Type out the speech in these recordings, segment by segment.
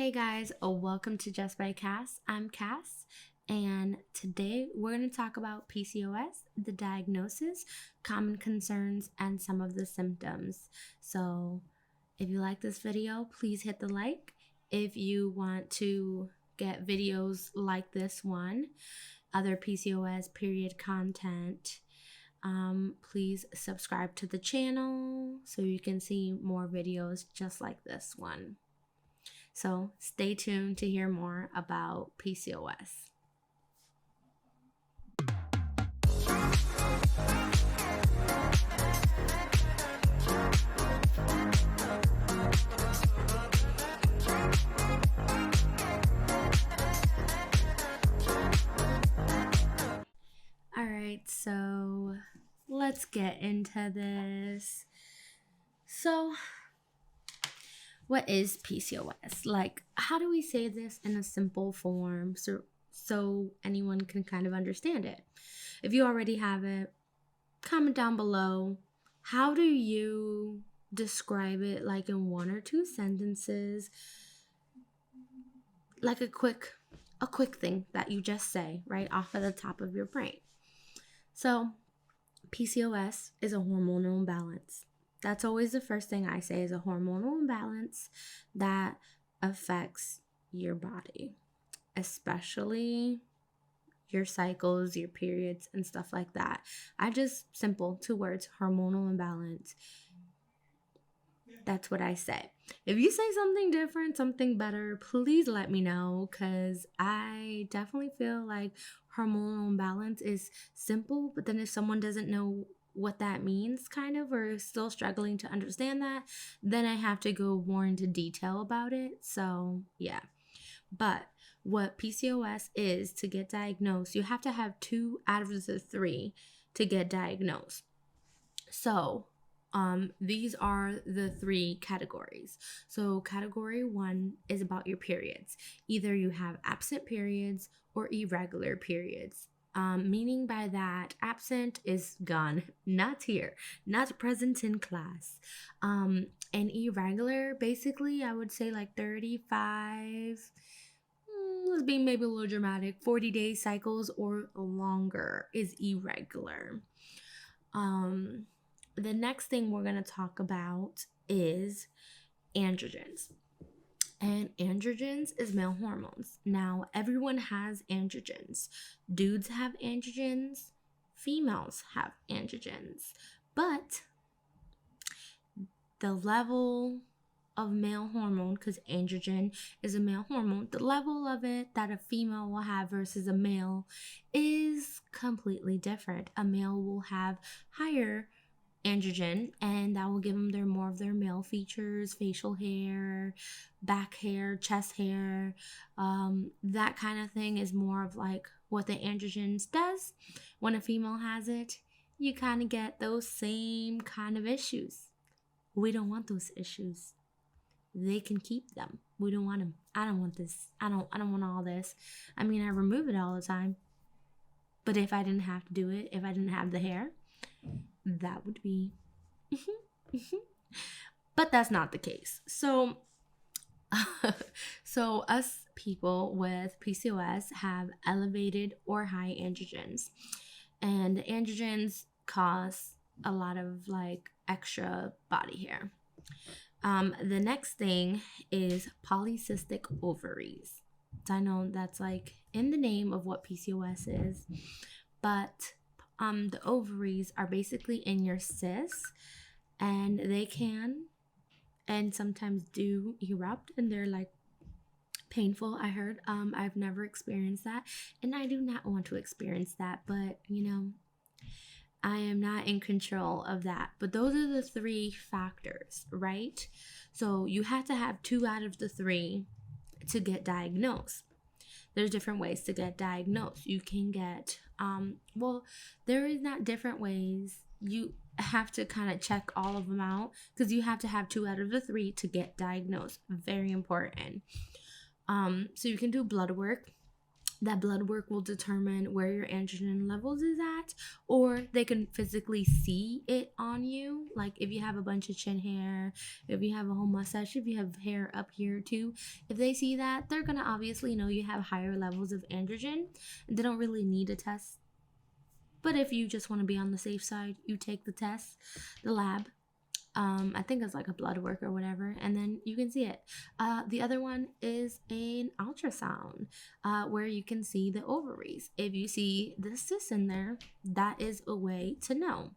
Hey guys, welcome to Just by Cass. I'm Cass, and today we're going to talk about PCOS, the diagnosis, common concerns, and some of the symptoms. So if you like this video, please hit the like. If you want to get videos like this one, other PCOS period content, please subscribe to the channel so you can see more videos just like this one. So stay tuned to hear more about PCOS. All right, so let's get into this. So what is PCOS? Like, how do we say this in a simple form so anyone can kind of understand it? If you already have it, comment down below. How do you describe it, like in one or two sentences? Like a quick thing that you just say right off of the top of your brain. So, PCOS is a hormonal imbalance. That's always the first thing I say, is a hormonal imbalance that affects your body, especially your cycles, your periods, and stuff like that. Simple 2 words, hormonal imbalance. That's what I say. If you say something different, something better, please let me know, because I definitely feel like hormonal imbalance is simple, but then if someone doesn't know what that means kind of, or still struggling to understand that, then I have to go more into detail about it. So yeah, but what PCOS is, to get diagnosed, you have to have 2 out of the 3 to get diagnosed. So these are the 3 categories. So category 1 is about your periods. Either you have absent periods or irregular periods. Meaning by that, absent is gone, not here, not present in class. And irregular, basically, I would say like 35, let's be maybe a little dramatic, 40-day cycles or longer is irregular. The next thing we're going to talk about is androgens. And androgens is male hormones. Now, everyone has androgens. Dudes have androgens. Females have androgens. But the level of male hormone, because androgen is a male hormone, the level of it that a female will have versus a male is completely different. A male will have higher androgen, and that will give them more of their male features, facial hair, back hair, chest hair, that kind of thing is more of like what the androgens does. When a female has it, you kind of get those same kind of issues. We don't want those issues. They can keep them. We don't want them. I don't want this. I don't want all this. I mean, I remove it all the time, but if I didn't have to do it, if I didn't have the hair, that would be but that's not the case. So us people with PCOS have elevated or high androgens, and androgens cause a lot of like extra body hair. The next thing is polycystic ovaries. I know that's like in the name of what PCOS is, but the ovaries are basically in your cysts, and they can and sometimes do erupt, and they're like painful. I heard. I've never experienced that, and I do not want to experience that, but you know, I am not in control of that. But those are the 3 factors, right? So you have to have 2 out of the 3 to get diagnosed. There's different ways to get diagnosed. You can get, there is not different ways. You have to kind of check all of them out, because you have to have 2 out of the 3 to get diagnosed. Very important. So you can do blood work. That blood work will determine where your androgen levels is at, or they can physically see it on you. Like if you have a bunch of chin hair, if you have a whole mustache, if you have hair up here too, if they see that, they're gonna obviously know you have higher levels of androgen. They don't really need a test, but if you just want to be on the safe side, you take the test, the lab. I think it's like a blood work or whatever, and then you can see it. The other one is an ultrasound, where you can see the ovaries. If you see the cyst in there, that is a way to know.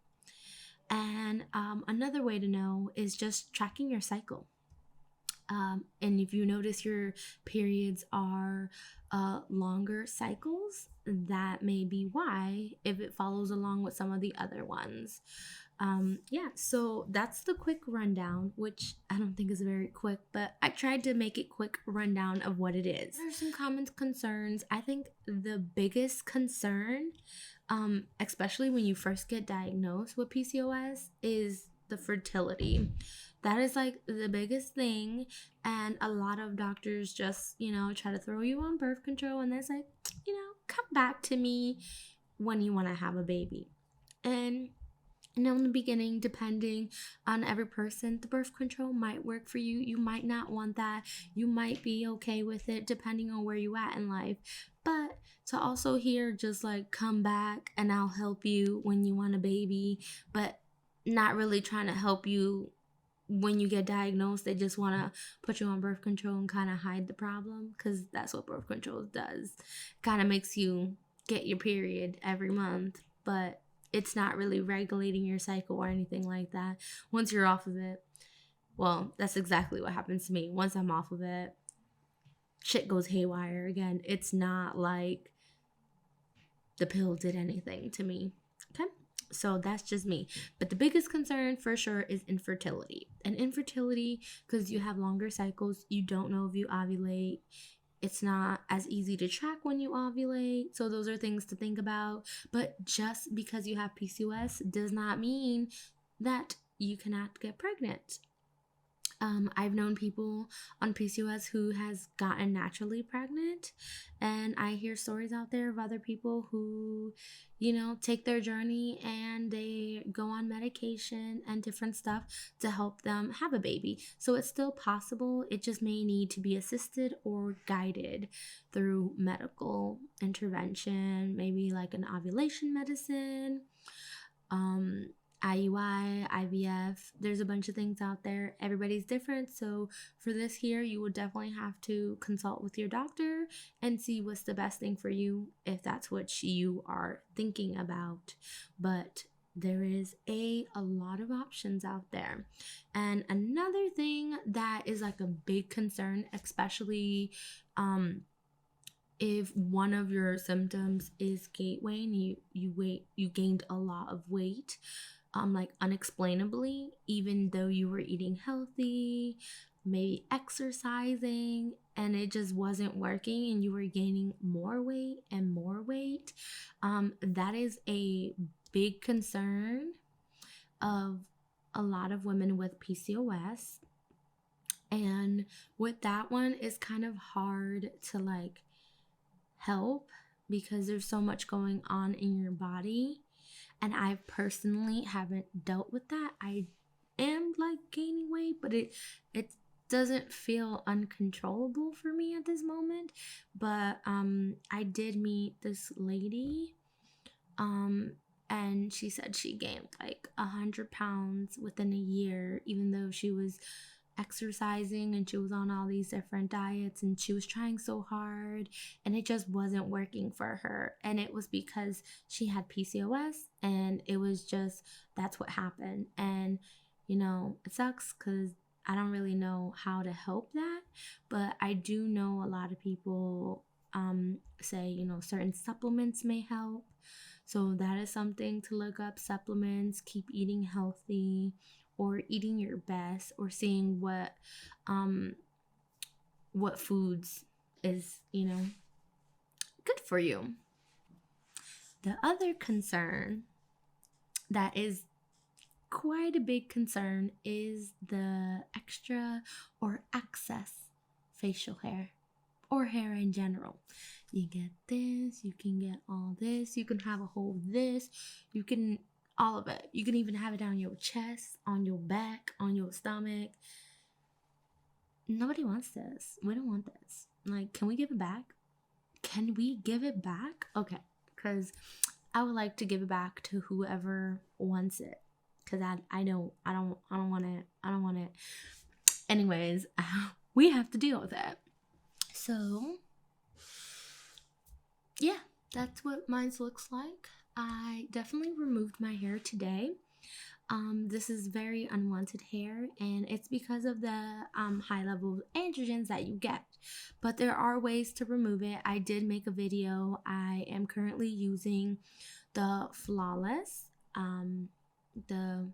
And another way to know is just tracking your cycle. And if you notice your periods are longer cycles, that may be why, if it follows along with some of the other ones. Yeah, so that's the quick rundown, which I don't think is very quick, but I tried to make it quick rundown of what it is. There are some common concerns. I think the biggest concern, especially when you first get diagnosed with PCOS, is the fertility. That is like the biggest thing, and a lot of doctors just, try to throw you on birth control, and it's like, come back to me when you want to have a baby. And in the beginning, depending on every person, the birth control might work for you. You might not want that. You might be okay with it depending on where you at in life. But to also hear just like, come back and I'll help you when you want a baby, but not really trying to help you when you get diagnosed. They just want to put you on birth control and kind of hide the problem, because that's what birth control does. Kind of makes you get your period every month, but it's not really regulating your cycle or anything like that. Once you're off of it, well, that's exactly what happens to me. Once I'm off of it, shit goes haywire again. It's not like the pill did anything to me. Okay? So that's just me. But the biggest concern for sure is infertility. And infertility, because you have longer cycles, you don't know if you ovulate. It's not as easy to track when you ovulate. So those are things to think about. But just because you have PCOS does not mean that you cannot get pregnant. I've known people on PCOS who has gotten naturally pregnant, and I hear stories out there of other people who, take their journey and they go on medication and different stuff to help them have a baby. So it's still possible. It just may need to be assisted or guided through medical intervention, maybe like an ovulation medicine, IUI, IVF. There's a bunch of things out there. Everybody's different. So for this here, you would definitely have to consult with your doctor and see what's the best thing for you if that's what you are thinking about. But there is a lot of options out there. And another thing that is like a big concern, especially if one of your symptoms is gait weight, you gained a lot of weight, like unexplainably, even though you were eating healthy, maybe exercising, and it just wasn't working and you were gaining more weight and more weight. That is a big concern of a lot of women with PCOS. And with that one, it's kind of hard to like help because there's so much going on in your body. And I personally haven't dealt with that. I am like gaining weight, but it doesn't feel uncontrollable for me at this moment. But I did meet this lady, and she said she gained like 100 pounds within a year, even though she was exercising and she was on all these different diets and she was trying so hard and it just wasn't working for her. And it was because she had PCOS, and it was just, that's what happened. And it sucks because I don't really know how to help that, but I do know a lot of people say certain supplements may help. So that is something to look up. Supplements, keep eating healthy, or eating your best, or seeing what foods is good for you. The other concern that is quite a big concern is the extra or excess facial hair or hair in general. You get this, you can get all this, you can have a whole this, you can all of it. You can even have it on your chest, on your back, on your stomach. Nobody wants this. We don't want this. Like, can we give it back? Can we give it back? Okay, because I would like to give it back to whoever wants it. Because I don't want it. I don't want it. Anyways, we have to deal with it. So, yeah, that's what mine looks like. I definitely removed my hair today. This is very unwanted hair, and it's because of the high level of androgens that you get. But there are ways to remove it. I did make a video. I am currently using the Flawless, the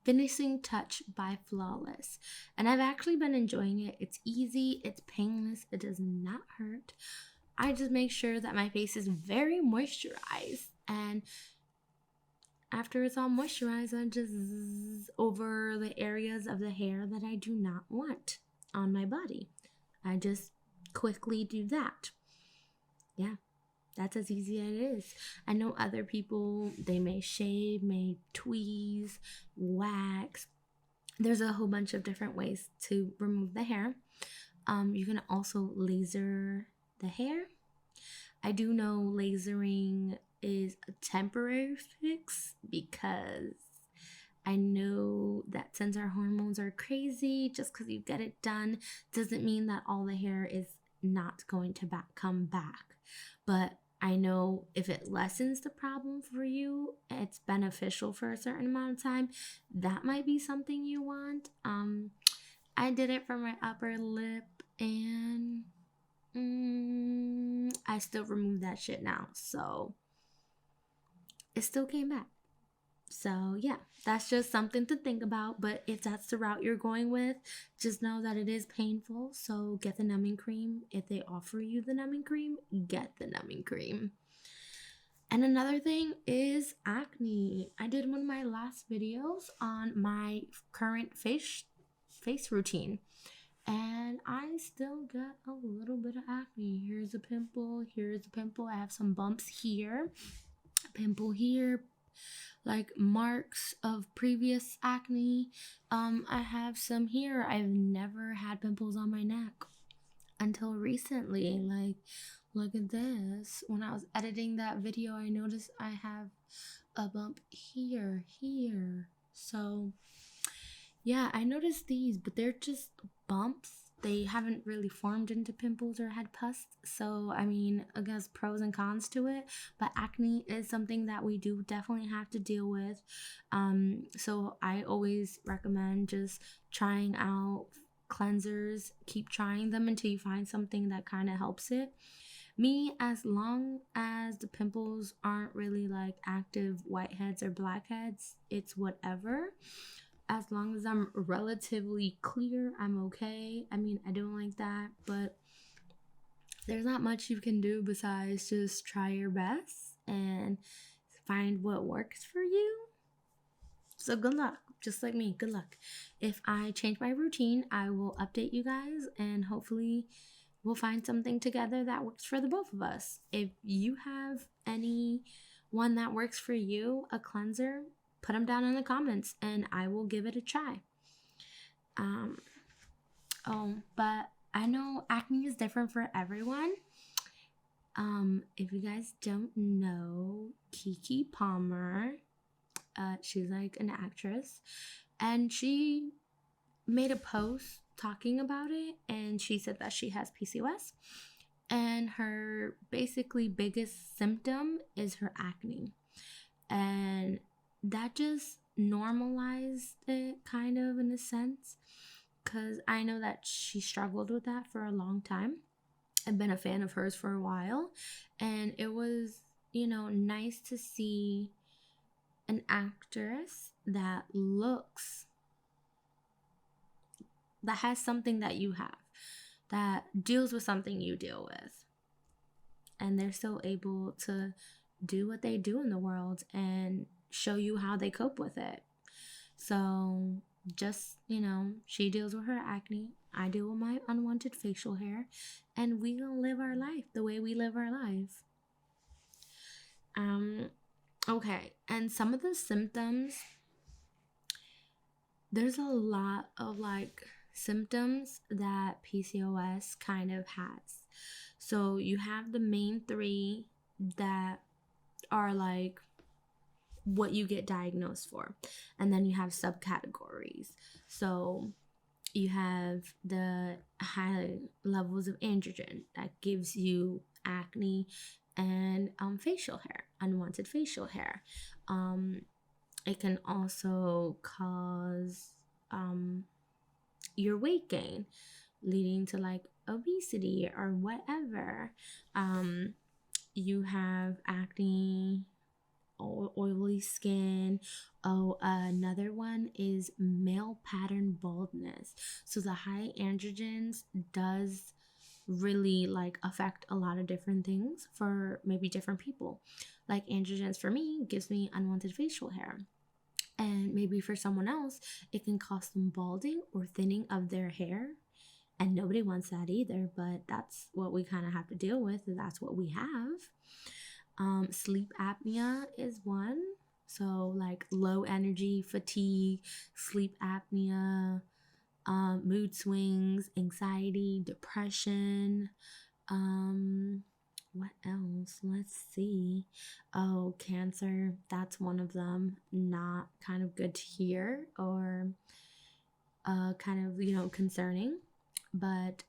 Finishing Touch by Flawless, and I've actually been enjoying it. It's easy, it's painless, it does not hurt. I just make sure that my face is very moisturized, and after it's all moisturized, I just over the areas of the hair that I do not want on my body. I just quickly do that. Yeah, that's as easy as it is. I know other people, they may shave, may tweeze, wax. There's a whole bunch of different ways to remove the hair. You can also laser the hair. I do know lasering is a temporary fix because I know that since our hormones are crazy, just because you get it done doesn't mean that all the hair is not going to come back. But I know if it lessens the problem for you, it's beneficial for a certain amount of time. That might be something you want. I did it for my upper lip, and I still removed that shit now, so it still came back. So yeah, that's just something to think about. But if that's the route you're going with, just know that it is painful, so get the numbing cream. If they offer you the numbing cream, get the numbing cream. And another thing is acne. I did one of my last videos on my current face routine, and I still got a little bit of acne. Here's a pimple, here's a pimple. I have some bumps here, a pimple here, like marks of previous acne. I have some here. I've never had pimples on my neck until recently. Like, look at this. When I was editing that video, I noticed I have a bump here. So yeah, I noticed these, but they're just bumps. They haven't really formed into pimples or had pus. So, I mean, I guess pros and cons to it. But acne is something that we do definitely have to deal with. So I always recommend just trying out cleansers. Keep trying them until you find something that kind of helps it. Me, as long as the pimples aren't really like active whiteheads or blackheads, it's whatever. As long as I'm relatively clear, I'm okay. I mean, I don't like that, but there's not much you can do besides just try your best and find what works for you. So good luck. Just like me, good luck. If I change my routine, I will update you guys, and hopefully we'll find something together that works for the both of us. If you have any one that works for you, a cleanser, put them down in the comments and I will give it a try. But I know acne is different for everyone. If you guys don't know, Keke Palmer, she's like an actress, and she made a post talking about it, and she said that she has PCOS, and her basically biggest symptom is her acne, and that just normalized it kind of in a sense, because I know that she struggled with that for a long time. I've been a fan of hers for a while, and it was, nice to see an actress that has something that you have, that deals with something you deal with, and they're still able to do what they do in the world and show you how they cope with it. So just, she deals with her acne. I deal with my unwanted facial hair. And we gonna live our life the way we live our life. Okay. And some of the symptoms, there's a lot of like symptoms that PCOS kind of has. So you have the main three that are like what you get diagnosed for, and then you have subcategories. So you have the high levels of androgen that gives you acne and facial hair, unwanted facial hair. It can also cause your weight gain, leading to like obesity or whatever. You have acne, oily skin. Another one is male pattern baldness. So the high androgens does really like affect a lot of different things for maybe different people. Like androgens for me gives me unwanted facial hair. And maybe for someone else, it can cause them balding or thinning of their hair. And nobody wants that either, but that's what we kind of have to deal with. And that's what we have. Sleep apnea is one. So like low energy, fatigue, sleep apnea, mood swings, anxiety, depression. What else? Let's see. Oh, cancer. That's one of them. Not kind of good to hear, or kind of, concerning. But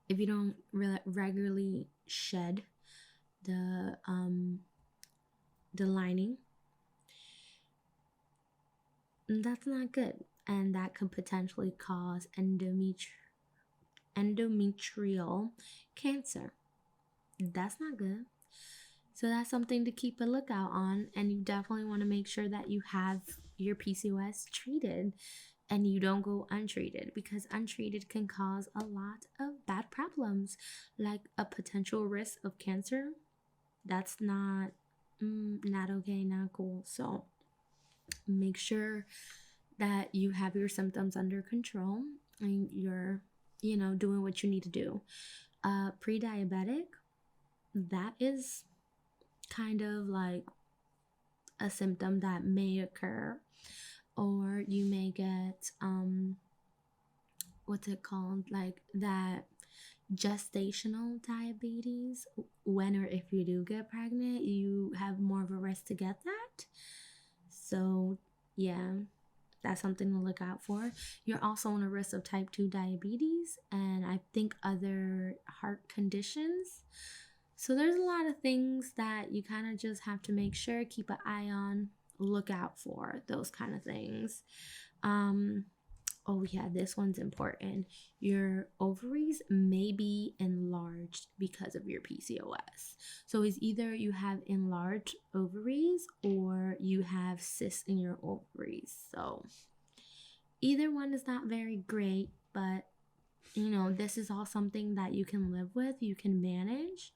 if you don't regularly shed the lining, that's not good, and that could potentially cause endometrial cancer. That's not good. So that's something to keep a lookout on, and you definitely want to make sure that you have your PCOS treated and you don't go untreated, because untreated can cause a lot of bad problems, like a potential risk of cancer. That's not okay, not cool. So make sure that you have your symptoms under control and you're, doing what you need to do. Pre-diabetic, that is kind of like a symptom that may occur, or you may get what's it called, like that gestational diabetes. When or if you do get pregnant, you have more of a risk to get that. So yeah, that's something to look out for. You're also on a risk of type 2 diabetes and I think other heart conditions. So there's a lot of things that you kind of just have to make sure, keep an eye on, look out for those kind of things. Oh yeah, this one's important. Your ovaries may be enlarged because of your PCOS. So it's either you have enlarged ovaries or you have cysts in your ovaries. So either one is not very great, but this is all something that you can live with, you can manage.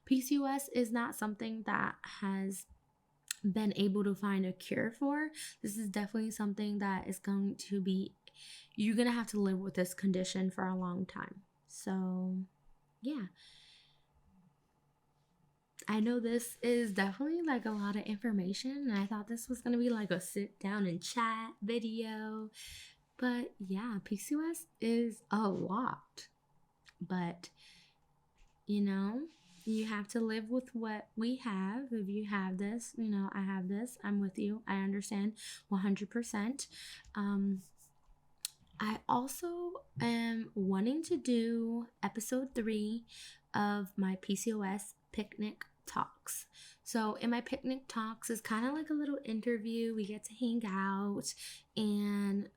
PCOS is not something that has been able to find a cure for. This is definitely something that is going to be, you're going to have to live with this condition for a long time. So yeah, I know this is definitely like a lot of information, and I thought this was going to be like a sit down and chat video, but yeah, PCOS is a lot, but you have to live with what we have. If you have this, I have this, I'm with you, I understand 100%. I also am wanting to do episode 3 of my PCOS picnic talks. So in my picnic talks is kind of like a little interview. We get to hang out and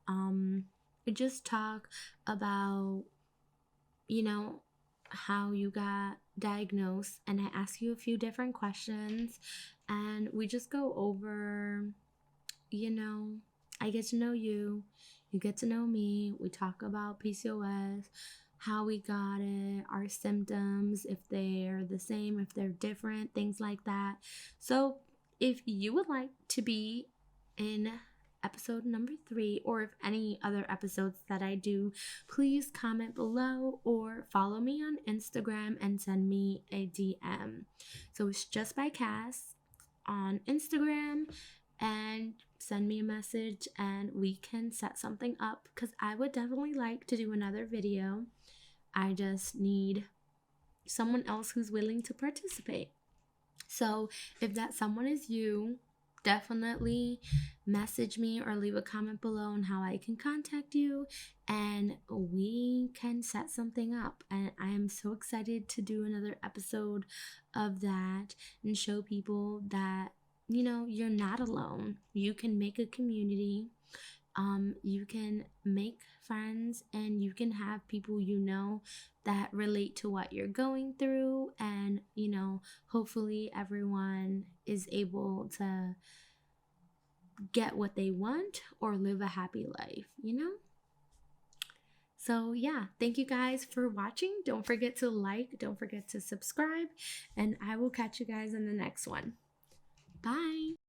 we just talk about how you got diagnosed, and I ask you a few different questions and we just go over, I get to know you, you get to know me, we talk about PCOS, how we got it, our symptoms, if they're the same, if they're different, things like that. So if you would like to be in episode number 3, or if any other episodes that I do, please comment below or follow me on Instagram and send me a DM. So it's just by Cass on Instagram, and send me a message and we can set something up, because I would definitely like to do another video. I just need someone else who's willing to participate. So if that someone is you, definitely message me or leave a comment below on how I can contact you, and we can set something up. And I am so excited to do another episode of that and show people that, you know, you're not alone. You can make a community. You can make friends, and you can have people you know that relate to what you're going through, and you know, hopefully everyone is able to get what they want or live a happy life, you know? So yeah, thank you guys for watching. Don't forget to like, don't forget to subscribe, and I will catch you guys in the next one. Bye.